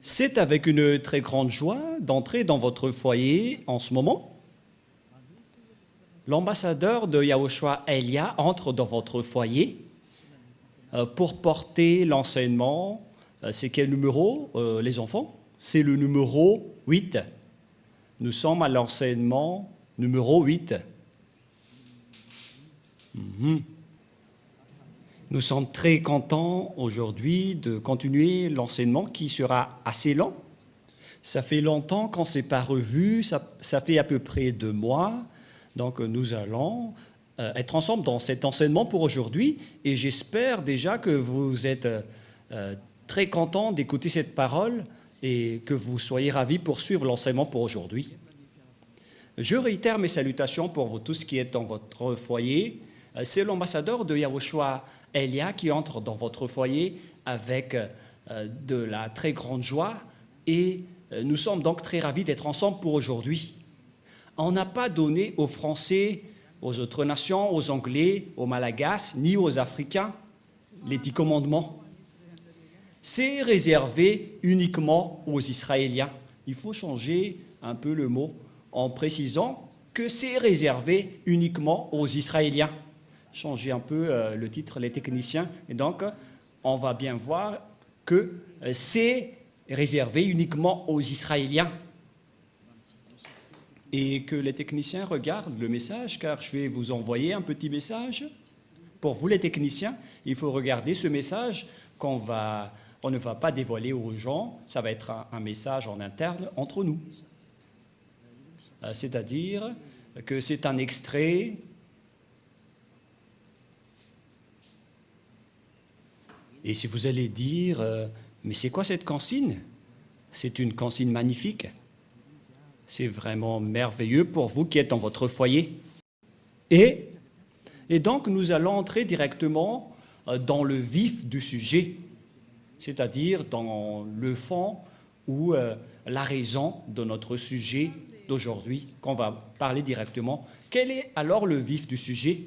C'est avec une très grande joie d'entrer dans votre foyer en ce moment. L'ambassadeur de Yahushua Elia entre dans votre foyer pour porter l'enseignement. C'est quel numéro, les enfants? C'est le numéro 8. Nous sommes à l'enseignement numéro 8. Nous sommes très contents aujourd'hui de continuer l'enseignement qui sera assez lent. Ça fait longtemps qu'on ne s'est pas revu, ça fait à peu près 2 mois. Donc nous allons être ensemble dans cet enseignement pour aujourd'hui et j'espère déjà que vous êtes très contents d'écouter cette parole et que vous soyez ravis pour suivre l'enseignement pour aujourd'hui. Je réitère mes salutations pour vous tous qui êtes dans votre foyer. C'est l'ambassadeur de Yahushua Elia qui entre dans votre foyer avec de la très grande joie et nous sommes donc très ravis d'être ensemble pour aujourd'hui. On n'a pas donné aux Français, aux autres nations, aux Anglais, aux Malagasy, ni aux Africains les 10 commandements. C'est réservé uniquement aux Israéliens. Il faut changer un peu le mot en précisant que c'est réservé uniquement aux Israéliens. Changer un peu le titre, les techniciens. Et donc, on va bien voir que c'est réservé uniquement aux Israéliens. Et que les techniciens regardent le message, car je vais vous envoyer un petit message. Pour vous, les techniciens, il faut regarder ce message qu'on ne va pas dévoiler aux gens. Ça va être un message en interne entre nous. C'est-à-dire que c'est un extrait et si vous allez dire mais c'est quoi cette consigne? C'est une consigne magnifique. C'est vraiment merveilleux pour vous qui êtes dans votre foyer. Et donc, nous allons entrer directement dans le vif du sujet, c'est-à-dire dans le fond ou la raison de notre sujet d'aujourd'hui, qu'on va parler directement. Quel est alors le vif du sujet?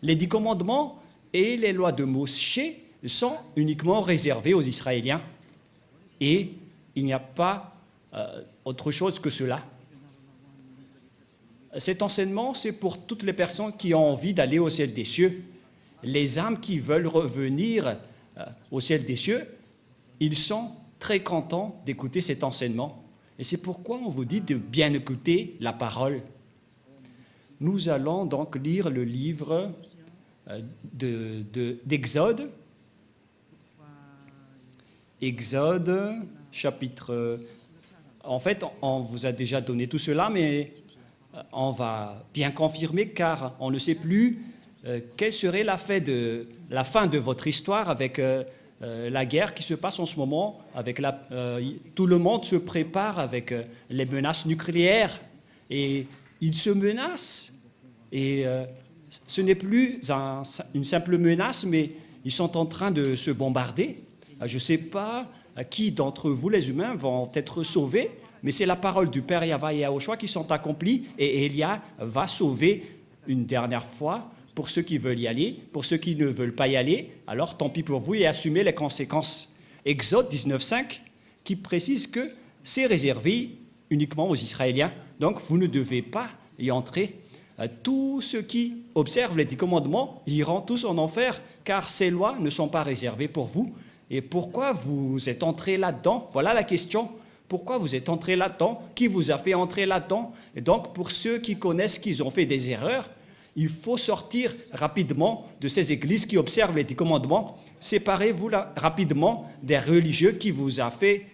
Les 10 commandements et les lois de Moshe sont uniquement réservés aux Israéliens. Et il n'y a pas autre chose que cela. Cet enseignement, c'est pour toutes les personnes qui ont envie d'aller au ciel des cieux. Les âmes qui veulent revenir au ciel des cieux, ils sont très contents d'écouter cet enseignement. Et c'est pourquoi on vous dit de bien écouter la parole. Nous allons donc lire le livre d'Exode. Exode, chapitre... En fait, on vous a déjà donné tout cela, mais on va bien confirmer car on ne sait plus quelle serait la fin de votre histoire avec la guerre qui se passe en ce moment. Tout le monde se prépare avec les menaces nucléaires et ils se menacent. Et ce n'est plus une simple menace, mais ils sont en train de se bombarder. Je ne sais pas qui d'entre vous, les humains, vont être sauvés, mais c'est la parole du Père Yahvé et Yahushua qui sont accomplies et Elia va sauver une dernière fois pour ceux qui veulent y aller, pour ceux qui ne veulent pas y aller, alors tant pis pour vous et assumez les conséquences. Exode 19.5 qui précise que c'est réservé uniquement aux Israéliens, donc vous ne devez pas y entrer. Tous ceux qui observent les 10 commandements iront tous en enfer, car ces lois ne sont pas réservées pour vous. Et pourquoi vous êtes entré là-dedans? Voilà la question. Pourquoi vous êtes entré là-dedans? Qui vous a fait entrer là-dedans? Et donc, pour ceux qui connaissent qu'ils ont fait des erreurs, il faut sortir rapidement de ces églises qui observent les 10 commandements. Séparez-vous rapidement des religieux qui vous ont fait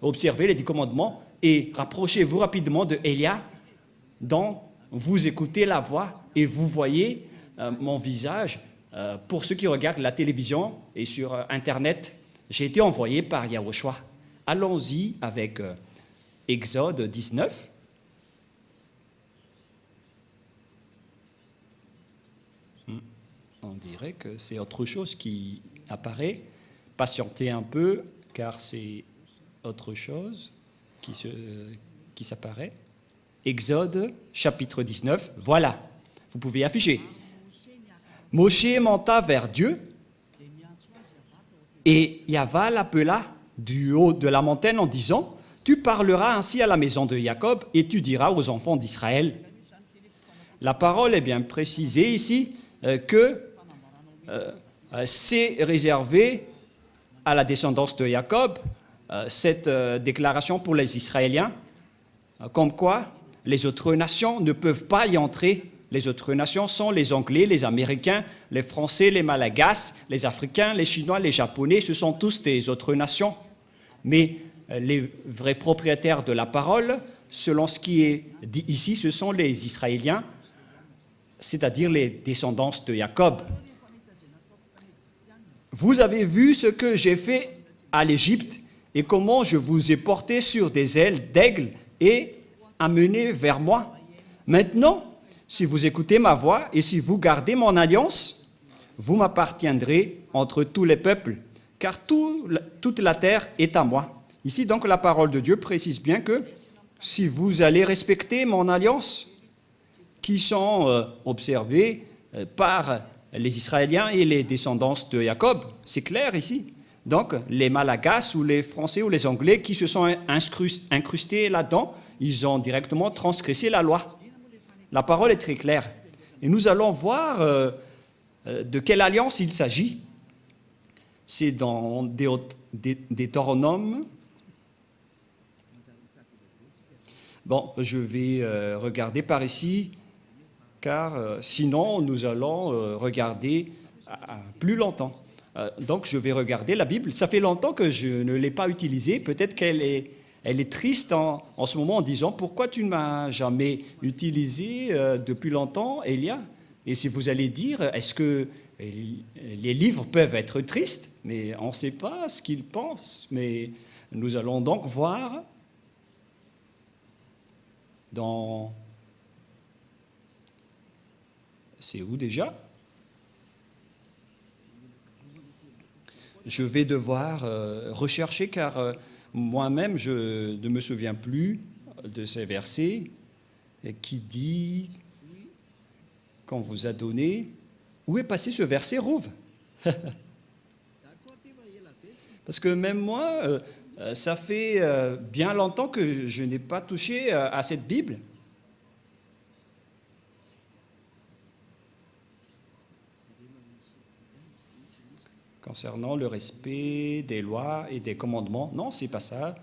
observer les 10 commandements et rapprochez-vous rapidement de Elia, dont vous écoutez la voix et vous voyez mon visage. Pour ceux qui regardent la télévision et sur Internet, j'ai été envoyé par Yahushua. Allons-y avec Exode 19. On dirait que c'est autre chose qui apparaît. Patientez un peu, car c'est autre chose qui s'apparaît. Exode, chapitre 19. Voilà, vous pouvez afficher. Moshe monta vers Dieu Et Yahva l'appela du haut de la montagne en disant, « Tu parleras ainsi à la maison de Jacob et tu diras aux enfants d'Israël. » La parole est bien précisée ici que c'est réservé à la descendance de Jacob, cette déclaration pour les Israéliens, comme quoi les autres nations ne peuvent pas y entrer. Les autres nations sont les Anglais, les Américains, les Français, les Malagasy, les Africains, les Chinois, les Japonais, ce sont tous des autres nations. Mais les vrais propriétaires de la parole, selon ce qui est dit ici, ce sont les Israéliens, c'est-à-dire les descendants de Jacob. Vous avez vu ce que j'ai fait à l'Égypte et comment je vous ai porté sur des ailes d'aigle et amené vers moi. Maintenant, si vous écoutez ma voix et si vous gardez mon alliance, vous m'appartiendrez entre tous les peuples, car toute la terre est à moi. Ici, donc, la parole de Dieu précise bien que si vous allez respecter mon alliance, qui sont observées par les Israéliens et les descendants de Jacob, c'est clair ici. Donc, les Malagasy ou les Français ou les Anglais qui se sont incrustés là-dedans, ils ont directement transgressé la loi. La parole est très claire. Et nous allons voir de quelle alliance il s'agit. C'est dans Deutéronome. Bon, je vais regarder par ici, car sinon nous allons regarder plus longtemps. Donc je vais regarder la Bible. Ça fait longtemps que je ne l'ai pas utilisée. Peut-être qu'elle est triste en ce moment en disant « Pourquoi tu ne m'as jamais utilisé depuis longtemps, Elia ?» Et si vous allez dire « Est-ce que les livres peuvent être tristes ?» Mais on ne sait pas ce qu'ils pensent. Mais nous allons donc voir dans... C'est où déjà ? Je vais devoir rechercher car moi-même je ne me souviens plus de ces versets qui dit qu'on vous a donné. Où est passé ce verset, Rouve? Parce que même moi, ça fait bien longtemps que je n'ai pas touché à cette Bible. Concernant le respect des lois et des commandements. Non, c'est pas ça.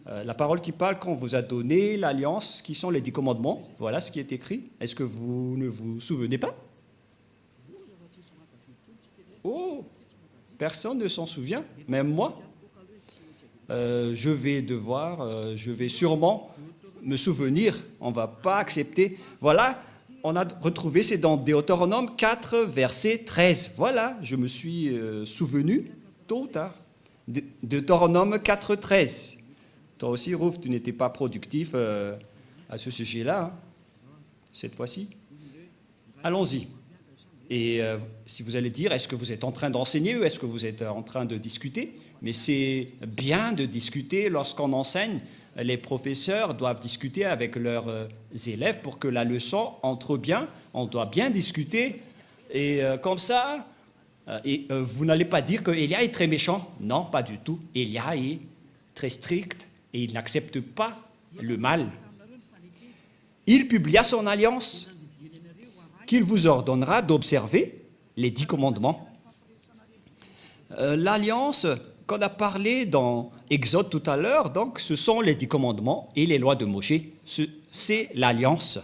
La parole qui parle qu'on vous a donné l'alliance, qui sont les 10 commandements. Voilà ce qui est écrit. Est-ce que vous ne vous souvenez pas? Oh, personne ne s'en souvient, même moi. Je vais sûrement me souvenir. On ne va pas accepter. Voilà. On a retrouvé, c'est dans Deutéronome 4, verset 13. Voilà, je me suis souvenu tôt ou tard. Deutéronome 4, 13. Toi aussi, Rouf, tu n'étais pas productif à ce sujet-là, hein, cette fois-ci. Allons-y. Et si vous allez dire, est-ce que vous êtes en train d'enseigner ou est-ce que vous êtes en train de discuter? Mais c'est bien de discuter lorsqu'on enseigne. Les professeurs doivent discuter avec leurs élèves pour que la leçon entre bien. On doit bien discuter. Et comme ça, vous n'allez pas dire que Elia est très méchant. Non, pas du tout. Elia est très strict et il n'accepte pas le mal. Il publia son alliance qu'il vous ordonnera d'observer les 10 commandements. L'alliance qu'on a parlé dans Exode tout à l'heure, donc, ce sont les 10 commandements et les lois de Moïse. C'est l'alliance.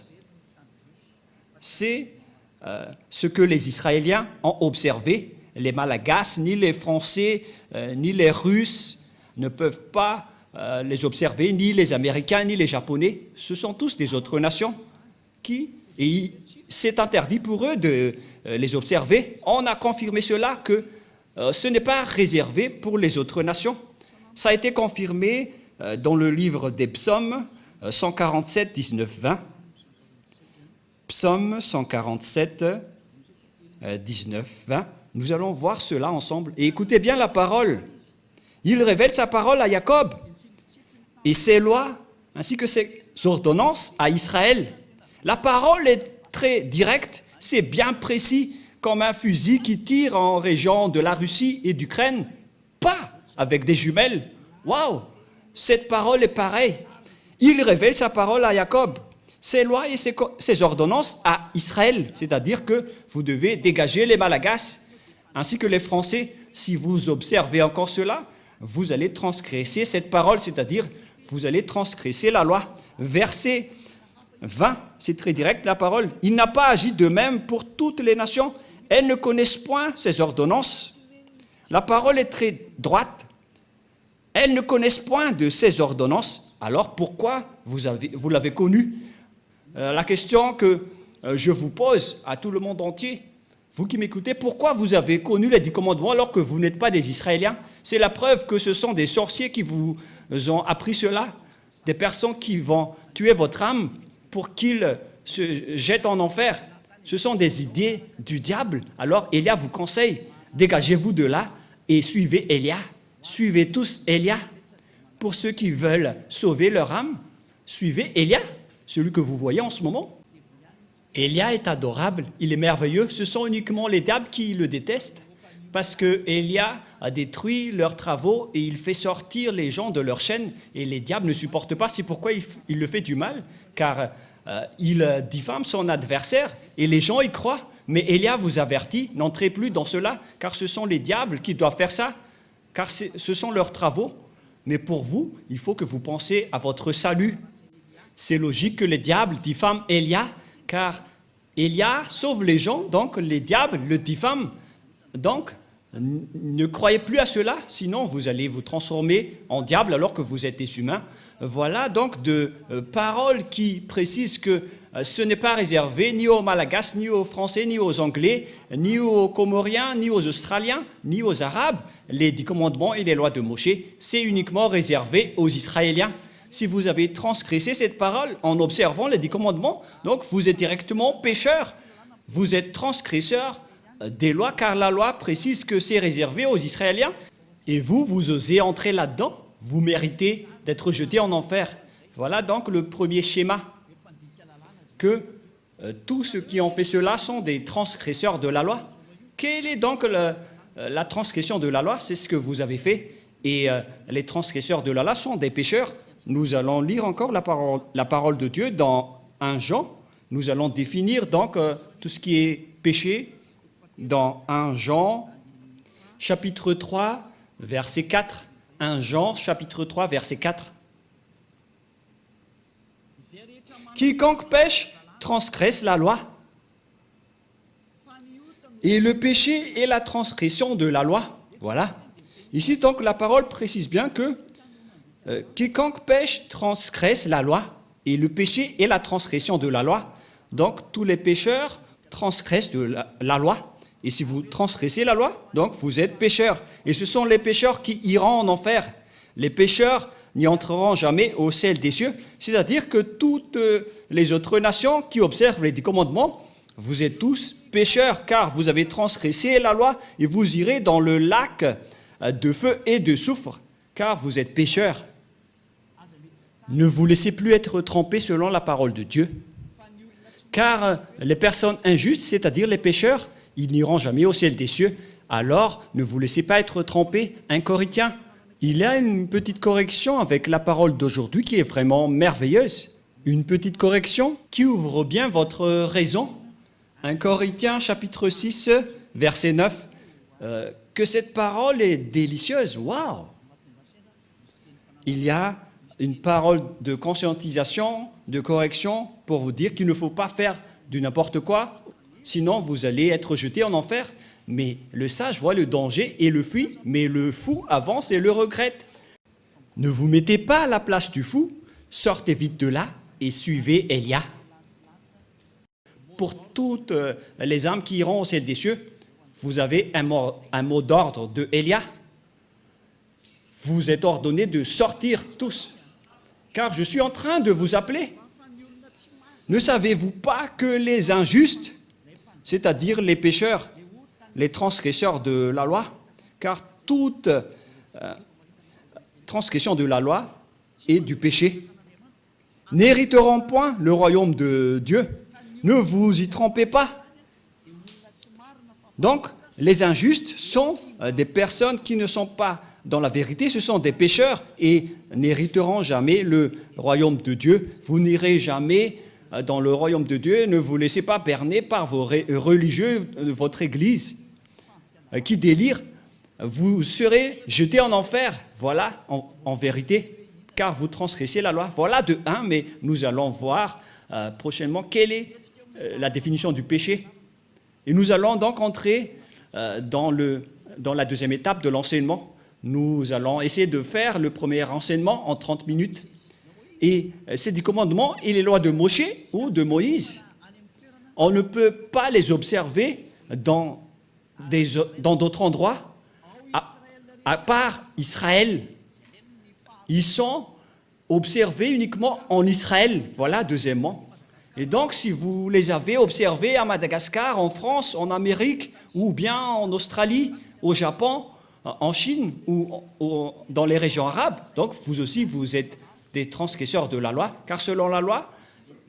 C'est ce que les Israéliens ont observé. Les Malagasy, ni les Français, ni les Russes ne peuvent pas les observer, ni les Américains, ni les Japonais. Ce sont tous des autres nations et c'est interdit pour eux de les observer. On a confirmé cela que ce n'est pas réservé pour les autres nations. Ça a été confirmé dans le livre des psaumes 147, 19, 20. Psaume 147, 19, 20. Nous allons voir cela ensemble. Et écoutez bien la parole. Il révèle sa parole à Jacob et ses lois ainsi que ses ordonnances à Israël. La parole est très directe, c'est bien précis, comme un fusil qui tire en région de la Russie et d'Ukraine. pas avec des jumelles. Waouh! Cette parole est pareille. Il révèle sa parole à Jacob, ses lois et ses ordonnances à Israël, c'est-à-dire que vous devez dégager les Malagasy, ainsi que les Français. Si vous observez encore cela, vous allez transgresser cette parole, c'est-à-dire vous allez transgresser la loi. Verset 20, c'est très direct la parole. Il n'a pas agi de même pour toutes les nations. Elles ne connaissent point ses ordonnances. La parole est très droite. Elles ne connaissent point de ses ordonnances. Alors pourquoi vous l'avez connu? La question que je vous pose à tout le monde entier, vous qui m'écoutez, pourquoi vous avez connu les 10 commandements alors que vous n'êtes pas des Israéliens? C'est la preuve que ce sont des sorciers qui vous ont appris cela, des personnes qui vont tuer votre âme pour qu'ils se jettent en enfer. Ce sont des idées du diable. Alors Élia vous conseille, dégagez-vous de là et suivez Élia. Suivez tous Élia. Pour ceux qui veulent sauver leur âme, suivez Élia, celui que vous voyez en ce moment. Élia est adorable, il est merveilleux. Ce sont uniquement les diables qui le détestent parce que Élia a détruit leurs travaux et il fait sortir les gens de leur chaîne et les diables ne supportent pas. C'est pourquoi il le fait du mal, car il diffame son adversaire et les gens y croient. Mais Élia vous avertit, n'entrez plus dans cela, car ce sont les diables qui doivent faire ça, car ce sont leurs travaux. Mais pour vous, il faut que vous pensiez à votre salut. C'est logique que les diables diffament Élia, car Élia sauve les gens, donc les diables le diffament. Donc, ne croyez plus à cela, sinon vous allez vous transformer en diable alors que vous êtes des humains. Voilà donc de paroles qui précisent que ce n'est pas réservé ni aux Malagasy, ni aux Français, ni aux Anglais, ni aux Comoriens, ni aux Australiens, ni aux Arabes. Les 10 commandements et les lois de Moshe, c'est uniquement réservé aux Israéliens. Si vous avez transgressé cette parole en observant les 10 commandements, donc vous êtes directement pécheur. Vous êtes transgresseur des lois, car la loi précise que c'est réservé aux Israéliens. Et vous osez entrer là-dedans, vous méritez d'être jeté en enfer. Voilà donc le premier schéma, que tous ceux qui ont fait cela sont des transgresseurs de la loi. Quelle est donc la transgression de la loi? C'est ce que vous avez fait. Et les transgresseurs de la loi sont des pécheurs. Nous allons lire encore la parole de Dieu dans 1 Jean. Nous allons définir donc tout ce qui est péché dans 1 Jean, chapitre 3, verset 4. 1 Jean, chapitre 3, verset 4. Quiconque pêche transgresse la loi. Et le péché est la transgression de la loi. Voilà. Ici, donc, la parole précise bien que quiconque pêche transgresse la loi. Et le péché est la transgression de la loi. Donc, tous les pécheurs transgressent la loi. Et si vous transgressez la loi, donc vous êtes pécheurs. Et ce sont les pécheurs qui iront en enfer. Les pécheurs n'y entreront jamais au ciel des cieux. C'est-à-dire que toutes les autres nations qui observent les 10 commandements, vous êtes tous pécheurs, car vous avez transgressé la loi et vous irez dans le lac de feu et de soufre, car vous êtes pécheurs. Ne vous laissez plus être trompés selon la parole de Dieu, car les personnes injustes, c'est-à-dire les pécheurs, ils n'iront jamais au ciel des cieux. Alors, ne vous laissez pas être trompés. 1 Corinthiens, il y a une petite correction avec la parole d'aujourd'hui qui est vraiment merveilleuse. Une petite correction qui ouvre bien votre raison. 1 Corinthiens, chapitre 6, verset 9. Que cette parole est délicieuse. Waouh! Il y a une parole de conscientisation, de correction pour vous dire qu'il ne faut pas faire du n'importe quoi, sinon vous allez être jeté en enfer. Mais le sage voit le danger et le fuit, mais le fou avance et le regrette. Ne vous mettez pas à la place du fou, sortez vite de là et suivez Élia. Pour toutes les âmes qui iront au ciel des cieux, vous avez un mot d'ordre de Élia. Vous êtes ordonnés de sortir tous, car je suis en train de vous appeler. Ne savez-vous pas que les injustes, c'est-à-dire les pécheurs, les transgresseurs de la loi, car toute transgression de la loi est du péché, n'hériteront point le royaume de Dieu. Ne vous y trompez pas. Donc, les injustes sont des personnes qui ne sont pas dans la vérité, ce sont des pécheurs et n'hériteront jamais le royaume de Dieu. Vous n'irez jamais dans le royaume de Dieu. Ne vous laissez pas berner par vos religieux de votre Église qui délirent. Vous serez jetés en enfer. Voilà, en vérité, car vous transgressez la loi. Voilà de un, mais nous allons voir prochainement quelle est la définition du péché. Et nous allons donc entrer dans la deuxième étape de l'enseignement. Nous allons essayer de faire le premier enseignement en 30 minutes. Et ces 10 commandements et les lois de Moshe ou de Moïse, on ne peut pas les observer dans d'autres endroits, à part Israël. Ils sont observés uniquement en Israël. Voilà, deuxièmement. Et donc, si vous les avez observés à Madagascar, en France, en Amérique, ou bien en Australie, au Japon, en Chine, ou dans les régions arabes, donc vous aussi, vous êtes des transgresseurs de la loi, car selon la loi,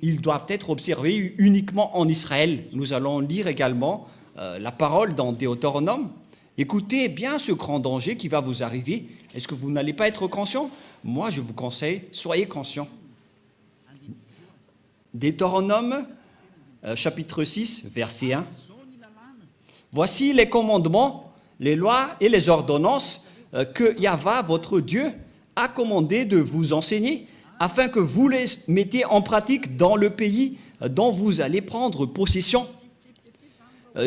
ils doivent être observés uniquement en Israël. Nous allons lire également la parole dans Deutéronome. Écoutez bien ce grand danger qui va vous arriver. Est-ce que vous n'allez pas être conscient? Moi, je vous conseille, soyez conscients. Deutéronome, chapitre 6, verset 1. Voici les commandements, les lois et les ordonnances que Yahva, votre Dieu, a commandé de vous enseigner, afin que vous les mettiez en pratique dans le pays dont vous allez prendre possession.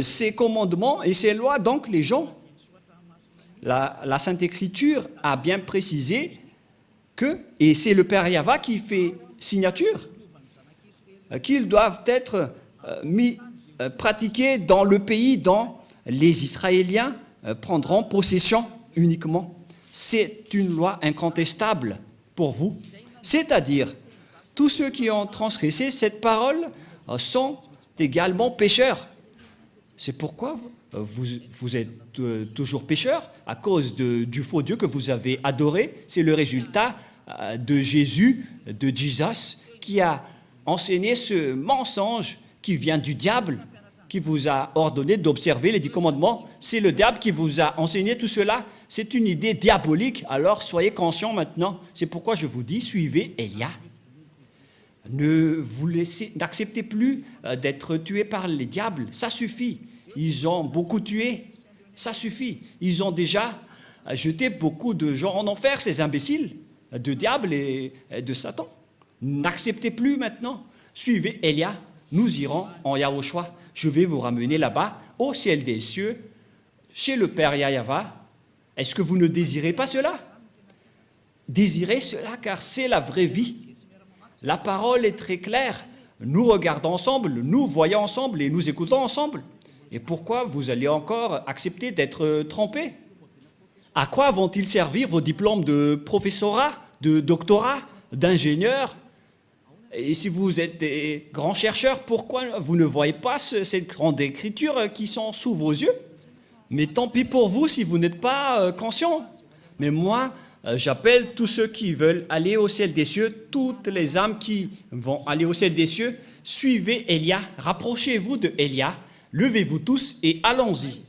Ces commandements et ces lois, donc les gens, la Sainte Écriture a bien précisé que, et c'est le Père Yahva qui fait signature, qu'ils doivent être pratiqués dans le pays dont les Israéliens prendront possession uniquement. C'est une loi incontestable pour vous. C'est-à-dire, tous ceux qui ont transgressé cette parole sont également pécheurs. C'est pourquoi vous êtes toujours pécheurs à cause du faux Dieu que vous avez adoré. C'est le résultat de Jésus, de Jesus, qui a enseigné ce mensonge qui vient du diable, qui vous a ordonné d'observer les 10 commandements. C'est le diable qui vous a enseigné tout cela. C'est une idée diabolique, alors soyez conscients maintenant. C'est pourquoi je vous dis, suivez Élia. N'acceptez plus d'être tués par les diables, ça suffit. Ils ont beaucoup tué, ça suffit. Ils ont déjà jeté beaucoup de gens en enfer, ces imbéciles, de diable et de Satan. N'acceptez plus maintenant. Suivez Élia, nous irons en Yahushua. Je vais vous ramener là-bas, au ciel des cieux, chez le Père Yahva. Est-ce que vous ne désirez pas cela? Désirez cela, car c'est la vraie vie. La parole est très claire. Nous regardons ensemble, nous voyons ensemble et nous écoutons ensemble. Et pourquoi vous allez encore accepter d'être trompés? À quoi vont-ils servir vos diplômes de professorat, de doctorat, d'ingénieur? Et si vous êtes des grands chercheurs, pourquoi vous ne voyez pas ces grandes écritures qui sont sous vos yeux? Mais tant pis pour vous si vous n'êtes pas conscients. Mais moi, j'appelle tous ceux qui veulent aller au ciel des cieux, toutes les âmes qui vont aller au ciel des cieux, suivez Élia, rapprochez-vous de Élia, levez-vous tous et allons-y.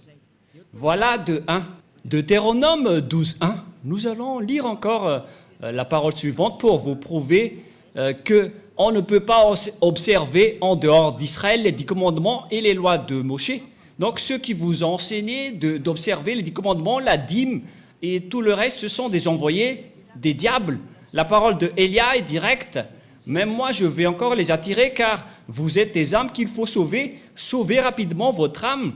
Voilà de 1. Deutéronome 12, 1. Nous allons lire encore la parole suivante pour vous prouver qu'on ne peut pas observer en dehors d'Israël les 10 commandements et les lois de Moshe. Donc ceux qui vous ont enseigné d'observer les 10 commandements, la dîme et tout le reste, ce sont des envoyés, des diables. La parole de Élia est directe. Même moi, je vais encore les attirer car vous êtes des âmes qu'il faut sauver. Sauvez rapidement votre âme.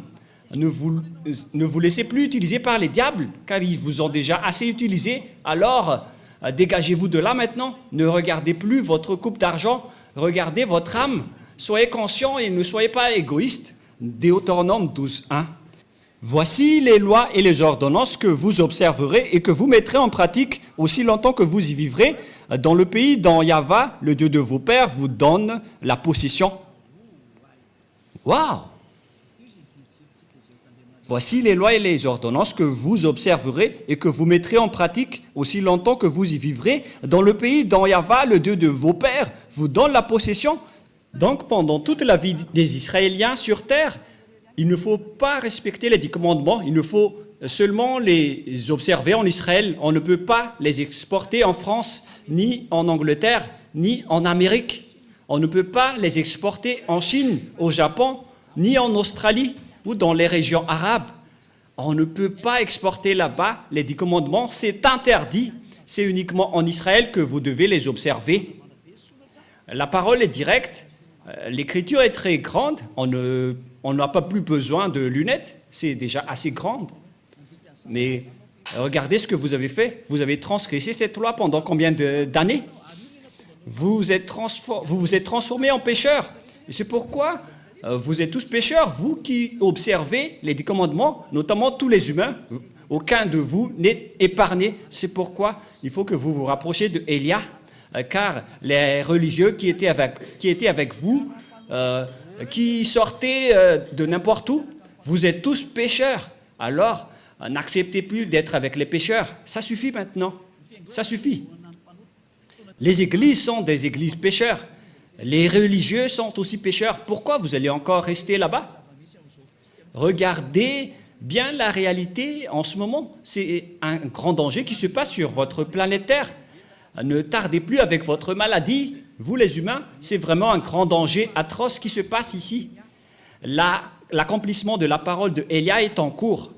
Ne vous laissez plus utiliser par les diables car ils vous ont déjà assez utilisé. Alors, dégagez-vous de là maintenant. Ne regardez plus votre coupe d'argent. Regardez votre âme. Soyez conscients et ne soyez pas égoïstes. Deutéronome 12, 1. Voici les lois et les ordonnances que vous observerez et que vous mettrez en pratique aussi longtemps que vous y vivrez dans le pays dont Yahva, le Dieu de vos pères, vous donne la possession. Waouh! Voici les lois et les ordonnances que vous observerez et que vous mettrez en pratique aussi longtemps que vous y vivrez dans le pays dont Yahva, le Dieu de vos pères, vous donne la possession. Donc, pendant toute la vie des Israéliens sur terre, il ne faut pas respecter les 10 commandements, il ne faut seulement les observer en Israël. On ne peut pas les exporter en France, ni en Angleterre, ni en Amérique. On ne peut pas les exporter en Chine, au Japon, ni en Australie ou dans les régions arabes. On ne peut pas exporter là-bas les 10 commandements, c'est interdit. C'est uniquement en Israël que vous devez les observer. La parole est directe, l'écriture est très grande, on n'a pas plus besoin de lunettes, c'est déjà assez grande. Mais regardez ce que vous avez fait, vous avez transgressé cette loi pendant combien d'années? Vous vous êtes transformés en pécheurs. Et c'est pourquoi vous êtes tous pécheurs, vous qui observez les 10 commandements, notamment tous les humains. Aucun de vous n'est épargné. C'est pourquoi il faut que vous vous rapprochiez de Élia, car les religieux qui étaient avec vous, qui sortaient de n'importe où, vous êtes tous pécheurs. Alors, n'acceptez plus d'être avec les pécheurs. Ça suffit maintenant. Ça suffit. Les églises sont des églises pécheurs. Les religieux sont aussi pécheurs. Pourquoi vous allez encore rester là-bas? Regardez bien la réalité en ce moment. C'est un grand danger qui se passe sur votre planète Terre. Ne tardez plus avec votre maladie. Vous les humains, c'est vraiment un grand danger atroce qui se passe ici. L'accomplissement de la parole de Élia est en cours.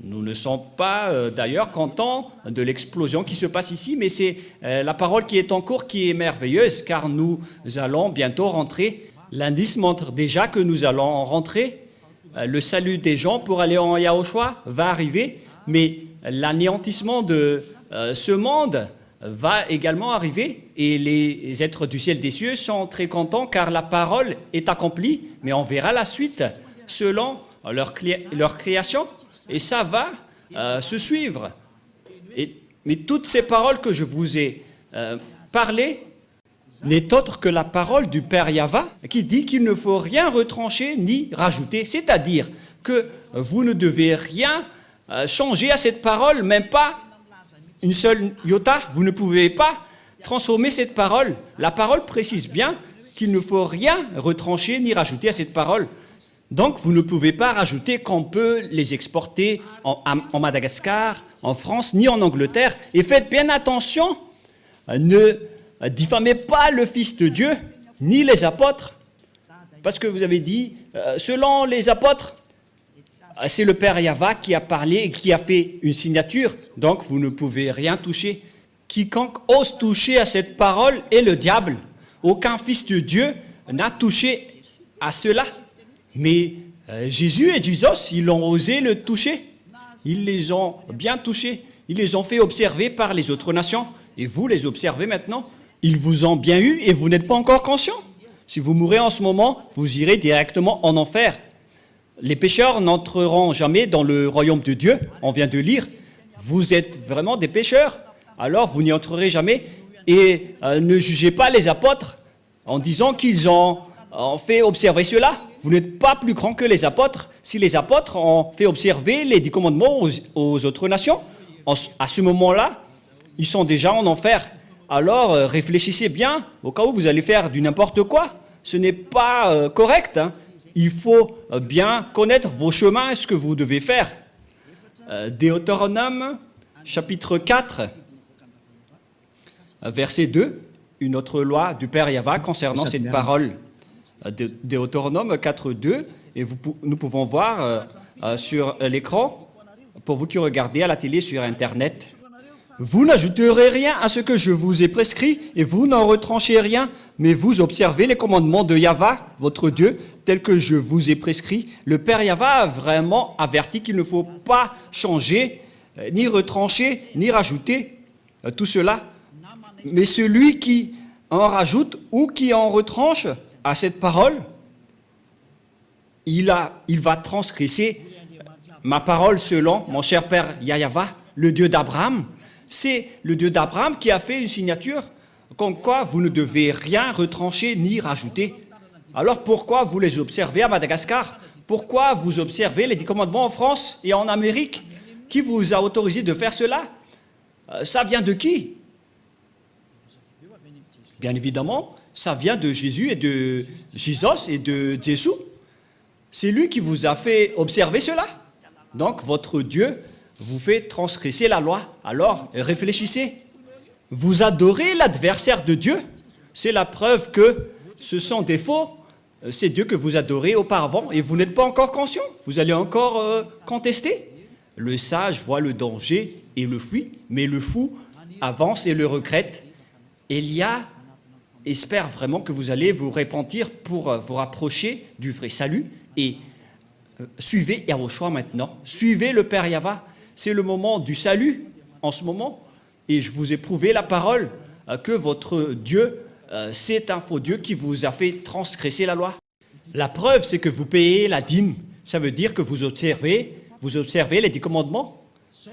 Nous ne sommes pas d'ailleurs contents de l'explosion qui se passe ici, mais c'est la parole qui est en cours qui est merveilleuse, car nous allons bientôt rentrer. L'indice montre déjà que nous allons rentrer. Le salut des gens pour aller en Yahushua va arriver, mais l'anéantissement de ce monde va également arriver, et les êtres du ciel des cieux sont très contents car la parole est accomplie, mais on verra la suite selon leur création. Et ça va se suivre. Mais toutes ces paroles que je vous ai parlées n'est autre que la parole du Père Yahva qui dit qu'il ne faut rien retrancher ni rajouter. C'est-à-dire que vous ne devez rien changer à cette parole, même pas une seule iota. Vous ne pouvez pas transformer cette parole. La parole précise bien qu'il ne faut rien retrancher ni rajouter à cette parole. Donc, vous ne pouvez pas rajouter qu'on peut les exporter en Madagascar, en France, ni en Angleterre. Et faites bien attention, ne diffamez pas le Fils de Dieu, ni les apôtres. Parce que vous avez dit, selon les apôtres, c'est le Père Yahva qui a parlé et qui a fait une signature. Donc, vous ne pouvez rien toucher. Quiconque ose toucher à cette parole est le diable. Aucun Fils de Dieu n'a touché à cela. Mais Jésus et Jesus, ils ont osé le toucher. Ils les ont bien touchés. Ils les ont fait observer par les autres nations. Et vous les observez maintenant. Ils vous ont bien eu et vous n'êtes pas encore conscient. Si vous mourrez en ce moment, vous irez directement en enfer. Les pécheurs n'entreront jamais dans le royaume de Dieu. On vient de lire. Vous êtes vraiment des pécheurs. Alors vous n'y entrerez jamais. Et ne jugez pas les apôtres en disant qu'ils ont fait observer cela. Vous n'êtes pas plus grand que les apôtres. Si les apôtres ont fait observer les 10 commandements aux autres nations, à ce moment-là, ils sont déjà en enfer. Alors réfléchissez bien au cas où vous allez faire du n'importe quoi. Ce n'est pas correct. Il faut bien connaître vos chemins et ce que vous devez faire. Deutéronome, chapitre 4, verset 2, une autre loi du Père Yahva concernant cette parole. Deutéronome 4, 2, et nous pouvons voir sur l'écran, pour vous qui regardez à la télé sur Internet. Vous n'ajouterez rien à ce que je vous ai prescrit, et vous n'en retranchez rien, mais vous observez les commandements de Yahva, votre Dieu, tels que je vous ai prescrits. Le Père Yahva a vraiment averti qu'il ne faut pas changer, ni retrancher, ni rajouter tout cela. Mais celui qui en rajoute ou qui en retranche à cette parole, il va transgresser ma parole selon mon cher Père Yahva, le Dieu d'Abraham. C'est le Dieu d'Abraham qui a fait une signature comme quoi vous ne devez rien retrancher ni rajouter. Alors pourquoi vous les observez à Madagascar? Pourquoi vous observez les 10 commandements en France et en Amérique? Qui vous a autorisé de faire cela? Ça vient de qui? Bien évidemment, ça vient de Jésus et de Jesus et de Jésus. C'est lui qui vous a fait observer cela. Donc votre Dieu vous fait transgresser la loi. Alors réfléchissez. Vous adorez l'adversaire de Dieu. C'est la preuve que ce sont des faux. C'est Dieu que vous adorez auparavant et vous n'êtes pas encore conscient. Vous allez encore contester. Le sage voit le danger et le fuit, mais le fou avance et le regrette. Élia espère vraiment que vous allez vous repentir pour vous rapprocher du vrai salut et suivez Yahushua maintenant. Suivez le Père Yahva. C'est le moment du salut en ce moment. Et je vous ai prouvé la parole que votre Dieu, c'est un faux Dieu qui vous a fait transgresser la loi. La preuve, c'est que vous payez la dîme. Ça veut dire que vous observez les 10 commandements.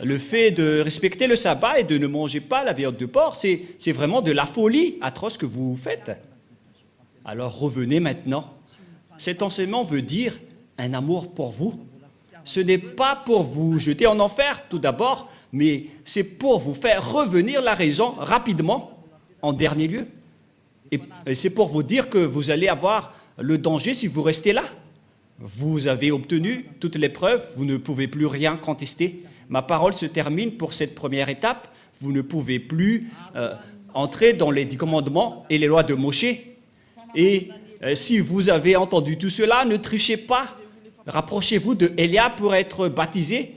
Le fait de respecter le sabbat et de ne manger pas la viande de porc, c'est vraiment de la folie atroce que vous faites. Alors revenez maintenant. Cet enseignement veut dire un amour pour vous. Ce n'est pas pour vous jeter en enfer tout d'abord, mais c'est pour vous faire revenir la raison rapidement en dernier lieu. Et c'est pour vous dire que vous allez avoir le danger si vous restez là. Vous avez obtenu toutes les preuves, vous ne pouvez plus rien contester. Ma parole se termine pour cette première étape. Vous ne pouvez plus entrer dans les 10 commandements et les lois de Moshe. Et si vous avez entendu tout cela, ne trichez pas. Rapprochez-vous de Élia pour être baptisé.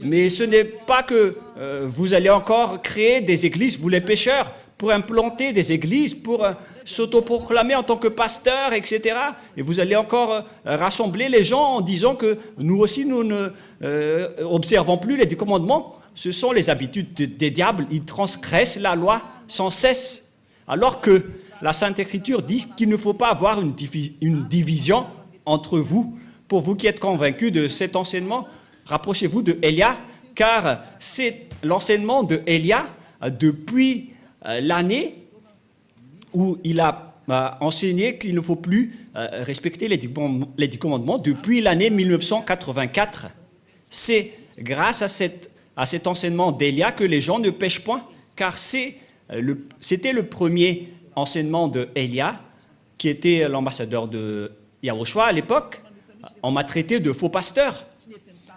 Mais ce n'est pas que vous allez encore créer des églises, vous les pécheurs, pour implanter des églises, pour s'autoproclamer en tant que pasteur, etc. Et vous allez encore rassembler les gens en disant que nous aussi, nous ne observons plus les 10 commandements. Ce sont les habitudes des diables. Ils transgressent la loi sans cesse. Alors que la Sainte Écriture dit qu'il ne faut pas avoir une division entre vous. Pour vous qui êtes convaincus de cet enseignement, rapprochez-vous de Élia, car c'est l'enseignement de Élia depuis l'année où il a enseigné qu'il ne faut plus respecter les 10 commandements depuis l'année 1984. C'est grâce à cet enseignement d'Élia que les gens ne pêchent point, car c'était le premier enseignement de Élia, qui était l'ambassadeur de Yahushua à l'époque. On m'a traité de faux pasteur.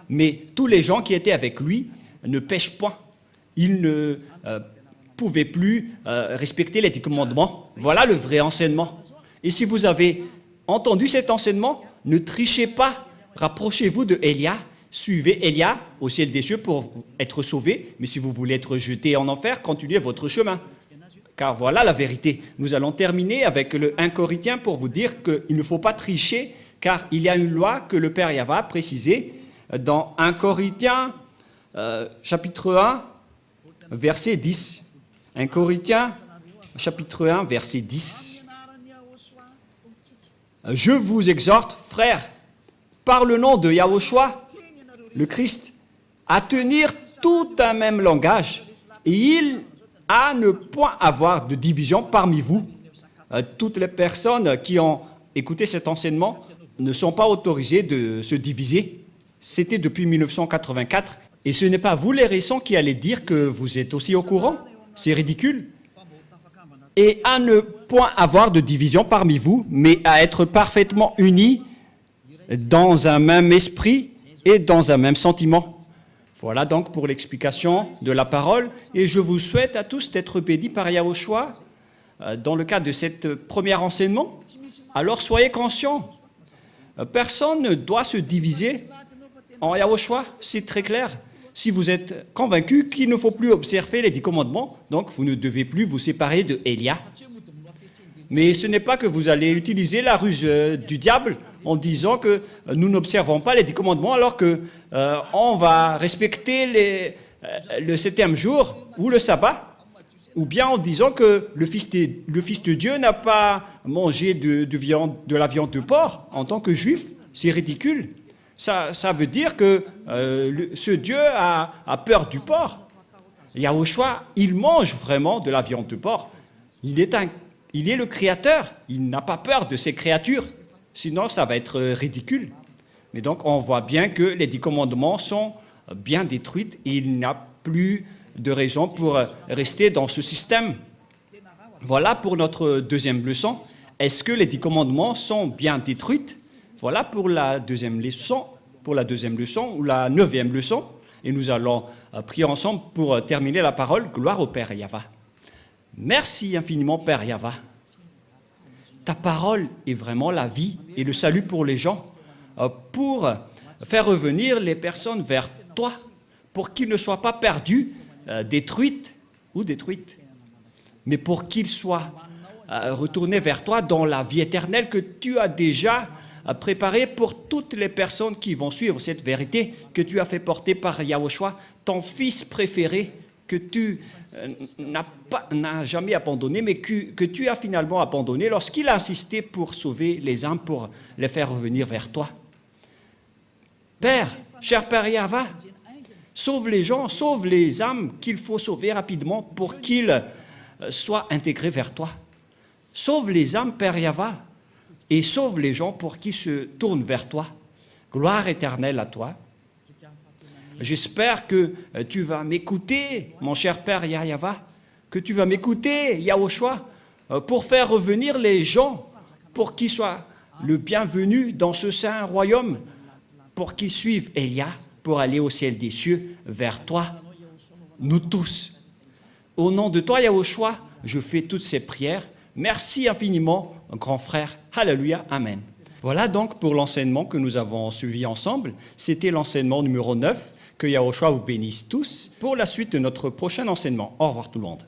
Mais tous les gens qui étaient avec lui ne pêchent point. Ils ne pouvaient plus respecter les 10 commandements. Voilà le vrai enseignement. Et si vous avez entendu cet enseignement, ne trichez pas. Rapprochez-vous de Élia. Suivez Élia au ciel des cieux pour être sauvé. Mais si vous voulez être jeté en enfer, continuez votre chemin. Car voilà la vérité. Nous allons terminer avec le 1 Corinthiens pour vous dire qu'il ne faut pas tricher, car il y a une loi que le Père Yahva a précisée dans 1 Corinthiens, chapitre 1, verset 10. 1 Corinthiens, chapitre 1, verset 10. Je vous exhorte, frères, par le nom de Yahushua, le Christ, à tenir tout un même langage, et il à ne point avoir de division parmi vous. Toutes les personnes qui ont écouté cet enseignement ne sont pas autorisées de se diviser. C'était depuis 1984. Et ce n'est pas vous les récents qui allez dire que vous êtes aussi au courant. C'est ridicule. Et à ne point avoir de division parmi vous, mais à être parfaitement unis dans un même esprit et dans un même sentiment. Voilà donc pour l'explication de la parole. Et je vous souhaite à tous d'être bénis par Yahushua dans le cadre de cet premier enseignement. Alors soyez conscients. Personne ne doit se diviser en Yahushua, c'est très clair. Si vous êtes convaincu qu'il ne faut plus observer les 10 commandements, donc vous ne devez plus vous séparer de Élia. Mais ce n'est pas que vous allez utiliser la ruse du diable en disant que nous n'observons pas les 10 commandements alors qu'on va respecter le 7e jour ou le sabbat, ou bien en disant que le Fils de Dieu n'a pas mangé de la viande de porc en tant que juif. C'est ridicule. Ça veut dire que ce Dieu a peur du porc. Yahushua, il mange vraiment de la viande de porc. Il est le Créateur. Il n'a pas peur de ses créatures. Sinon, ça va être ridicule. Mais donc, on voit bien que les 10 commandements sont bien détruits et il n'y a plus de raison pour rester dans ce système. Voilà pour notre deuxième leçon. Est-ce que les 10 commandements sont bien détruits? Voilà pour la deuxième leçon. pour la deuxième leçon ou la 9e leçon. Et nous allons prier ensemble pour terminer la parole. Gloire au Père Yahva. Merci infiniment, Père Yahva. Ta parole est vraiment la vie et le salut pour les gens, pour faire revenir les personnes vers toi, pour qu'ils ne soient pas perdus, détruites, mais pour qu'ils soient retournés vers toi dans la vie éternelle que tu as déjà préparée pour toutes les personnes qui vont suivre cette vérité que tu as fait porter par Yahushua, ton fils préféré, que tu n'as jamais abandonné, mais que tu as finalement abandonné lorsqu'il a insisté pour sauver les âmes, pour les faire revenir vers toi. Père, cher Père Yahva, sauve les gens, sauve les âmes qu'il faut sauver rapidement pour qu'ils soient intégrés vers toi. Sauve les âmes, Père Yahva, et sauve les gens pour qu'ils se tournent vers toi. Gloire éternelle à toi. J'espère que tu vas m'écouter, mon cher Père Yahva, que tu vas m'écouter, Yahushua, pour faire revenir les gens, pour qu'ils soient le bienvenu dans ce saint royaume, pour qu'ils suivent Elia, pour aller au ciel des cieux, vers toi, nous tous. Au nom de toi, Yahushua, je fais toutes ces prières. Merci infiniment, grand frère. Alléluia, Amen. Voilà donc pour l'enseignement que nous avons suivi ensemble. C'était l'enseignement numéro 9. Que Yahushua vous bénisse tous pour la suite de notre prochain enseignement. Au revoir tout le monde.